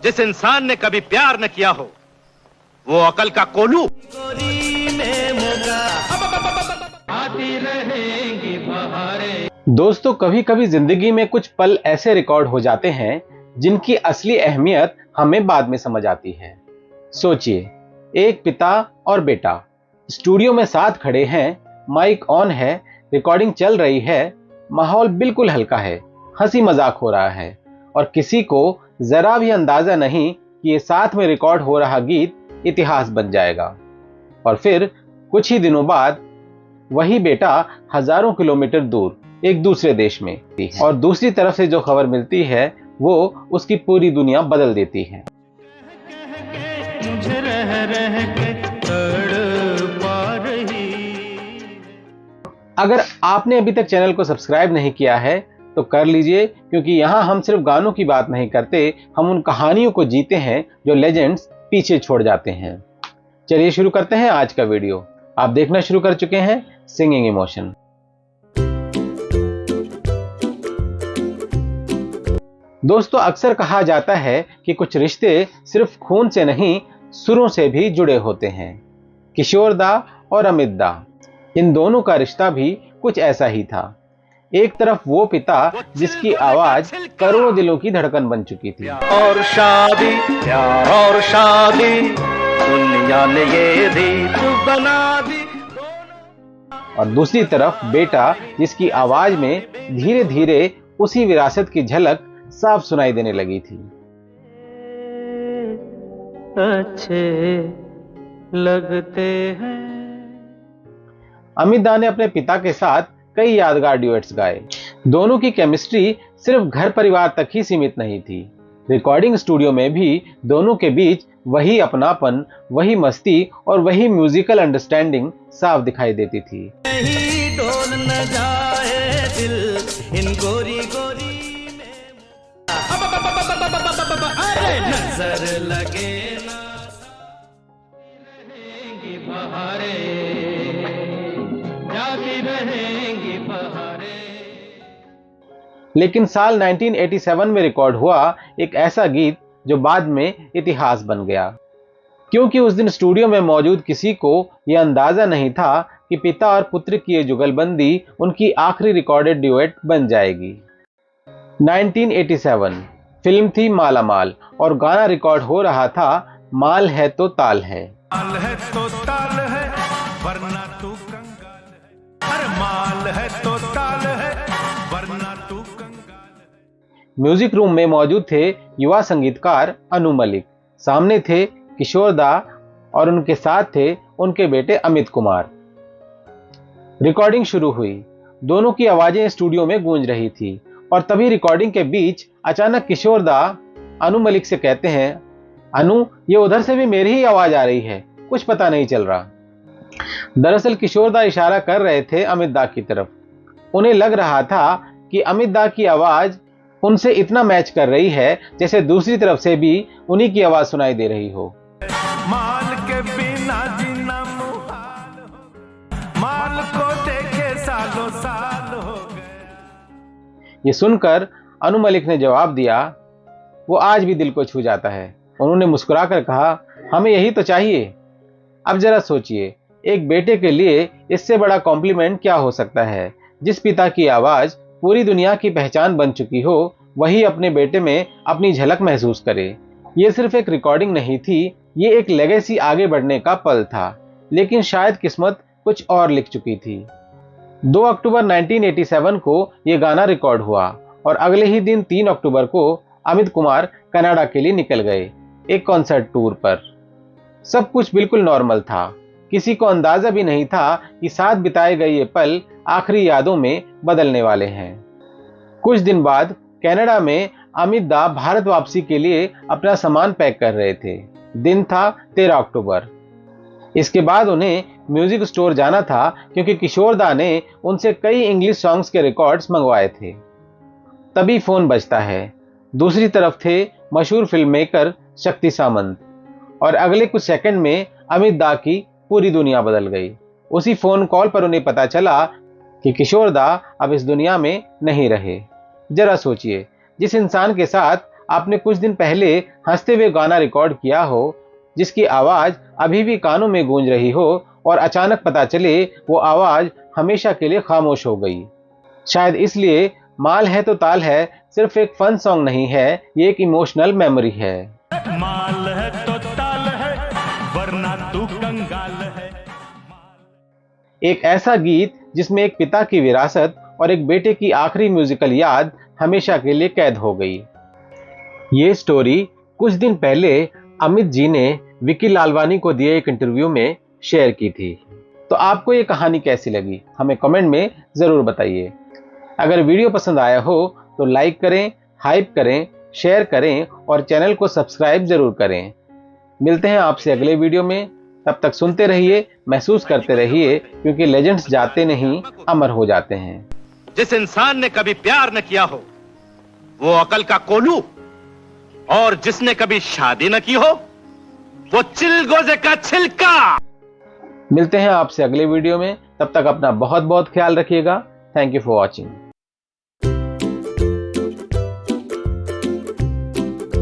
जिस इंसान ने कभी प्यार न किया हो वो अकल का कोलू। दोस्तों, कभी कभी जिंदगी में कुछ पल ऐसे रिकॉर्ड हो जाते हैं जिनकी असली अहमियत हमें बाद में समझ आती है। सोचिए, एक पिता और बेटा स्टूडियो में साथ खड़े हैं, माइक ऑन है, रिकॉर्डिंग चल रही है, माहौल बिल्कुल हल्का है, हंसी मजाक हो रहा है और किसी को जरा भी अंदाजा नहीं कि ये साथ में रिकॉर्ड हो रहा गीत इतिहास बन जाएगा। और फिर कुछ ही दिनों बाद वही बेटा हजारों किलोमीटर दूर एक दूसरे देश में और दूसरी तरफ से जो खबर मिलती है वो उसकी पूरी दुनिया बदल देती है। अगर आपने अभी तक चैनल को सब्सक्राइब नहीं किया है तो कर लीजिए, क्योंकि यहाँ हम सिर्फ गानों की बात नहीं करते, हम उन कहानियों को जीते हैं जो लेजेंड्स पीछे छोड़ जाते हैं। चलिए शुरू करते हैं आज का वीडियो। आप देखना शुरू कर चुके हैं सिंगिंग इमोशन। दोस्तों, अक्सर कहा जाता है कि कुछ रिश्ते सिर्फ खून से नहीं सुरों से भी जुड़े होते हैं। किशोर दा और अमित दा, इन दोनों का रिश्ता भी कुछ ऐसा ही था। एक तरफ वो पिता जिसकी आवाज करोड़ों दिलों की धड़कन बन चुकी थी और शादी, प्यार और शादी, दुनिया ने ये रीत बना दी। और दूसरी तरफ बेटा जिसकी आवाज में धीरे धीरे उसी विरासत की झलक साफ सुनाई देने लगी थी। अच्छे लगते हैं। अमित दा ने अपने पिता के साथ कई यादगार ड्यूएट्स गाए। दोनों की केमिस्ट्री सिर्फ घर परिवार तक ही सीमित नहीं थी। रिकॉर्डिंग स्टूडियो में भी दोनों के बीच वही अपनापन, वही मस्ती और वही म्यूजिकल अंडरस्टैंडिंग साफ दिखाई देती थी। नहीं डोल न जाए दिल इन गोरी गोरी अरे नजर लगे ना रहेंगी बहारे, जाती रहेंगी बहारे। लेकिन साल 1987 में रिकॉर्ड हुआ एक ऐसा गीत जो बाद में इतिहास बन गया, क्योंकि उस दिन स्टूडियो में मौजूद किसी को यह अंदाजा नहीं था कि पिता और पुत्र की ये जुगलबंदी उनकी आखिरी रिकॉर्डेड ड्यूएट बन जाएगी। 1987 फिल्म थी माला माल और गाना रिकॉर्ड हो रहा था माल है तो ताल है। माल है तो ताल है वरना तू कंगाल है, अरे माल है तो ताल है वरना तू कंगाल है। म्यूजिक रूम में मौजूद थे युवा संगीतकार अनु मलिक, सामने थे किशोर दा और उनके साथ थे उनके बेटे अमित कुमार। रिकॉर्डिंग शुरू हुई, दोनों की आवाजें स्टूडियो में गूंज रही थी और तभी रिकॉर्डिंग के बीच अचानक किशोर दा अनु मलिक से कहते हैं, अनु, ये उधर से भी मेरी ही आवाज आ रही है, कुछ पता नहीं चल रहा। दरअसल किशोर दा इशारा कर रहे थे अमित दा की तरफ। उन्हें लग रहा था कि अमित दा की आवाज उनसे इतना मैच कर रही है जैसे दूसरी तरफ से भी उन्हीं की आवाज सुनाई दे रही हो। माल के बिना जीना मुहाल हो, माल को देखे सालों साल हो गए। ये सुनकर अनु मलिक ने जवाब दिया, वो आज भी दिल को छू जाता है। उन्होंने मुस्कुराकर कहा, हमें यही तो चाहिए। अब जरा सोचिए, एक बेटे के लिए इससे बड़ा कॉम्प्लीमेंट क्या हो सकता है। जिस पिता की आवाज पूरी दुनिया की पहचान बन चुकी हो वही अपने बेटे में अपनी झलक महसूस करे। ये सिर्फ एक रिकॉर्डिंग नहीं थी, ये एक लेगेसी आगे बढ़ने का पल था। लेकिन शायद किस्मत कुछ और लिख चुकी थी। 2 अक्टूबर 1987 को यह गाना रिकॉर्ड हुआ और अगले ही दिन 3 अक्टूबर को अमित कुमार कनाडा के लिए निकल गए एक कॉन्सर्ट टूर पर। सब कुछ बिल्कुल नॉर्मल था। किसी को अंदाजा भी नहीं था कि साथ बिताए गए ये पल आखिरी यादों में बदलने वाले हैं। कुछ दिन बाद कनाडा में अमित दा भारत वापसी के लिए अपना सामान पैक कर रहे थे। दिन था 13 अक्टूबर। इसके बाद उन्हें म्यूजिक स्टोर जाना था क्योंकि किशोर दा ने उनसे कई इंग्लिश सॉन्ग्स के रिकॉर्ड्स मंगवाए थे। तभी फोन बजता है। दूसरी तरफ थे मशहूर फिल्म मेकर शक्ति सामंत और अगले कुछ सेकंड में अमित दा की पूरी दुनिया बदल गई। उसी फोन कॉल पर उन्हें पता चला कि किशोर दा अब इस दुनिया में नहीं रहे। जरा सोचिए, जिस इंसान के साथ आपने कुछ दिन पहले हंसते हुए गाना रिकॉर्ड किया हो जिसकी आवाज अभी भी कानों में गूंज रही हो और अचानक पता चले वो आवाज हमेशा के लिए खामोश हो गई। शायद इसलिए माल है तो ताल है सिर्फ एक फन सॉन्ग नहीं है, ये एक इमोशनल मेमोरी है। माल है तो ताल है वरना तू कंगाल है। एक ऐसा गीत जिसमें एक पिता की विरासत और एक बेटे की आखिरी म्यूजिकल याद हमेशा के लिए कैद हो गई। ये स्टोरी कुछ दिन पहले अमित जी ने विकी लालवानी को दिए एक इंटरव्यू में शेयर की थी। तो आपको ये कहानी कैसी लगी हमें कमेंट में जरूर बताइए। अगर वीडियो पसंद आया हो तो लाइक करें, हाइप करें, शेयर करें और चैनल को सब्सक्राइब जरूर करें। मिलते हैं आपसे अगले वीडियो में, तब तक सुनते रहिए, महसूस करते रहिए, क्योंकि लेजेंड्स जाते नहीं, अमर हो जाते हैं। जिस इंसान ने कभी प्यार न किया हो वो अकल का कोलू, और जिसने कभी शादी न की हो वो चिलगोजे का छिलका। मिलते हैं आपसे अगले वीडियो में, तब तक अपना बहुत बहुत ख्याल रखिएगा। Thank you for watching.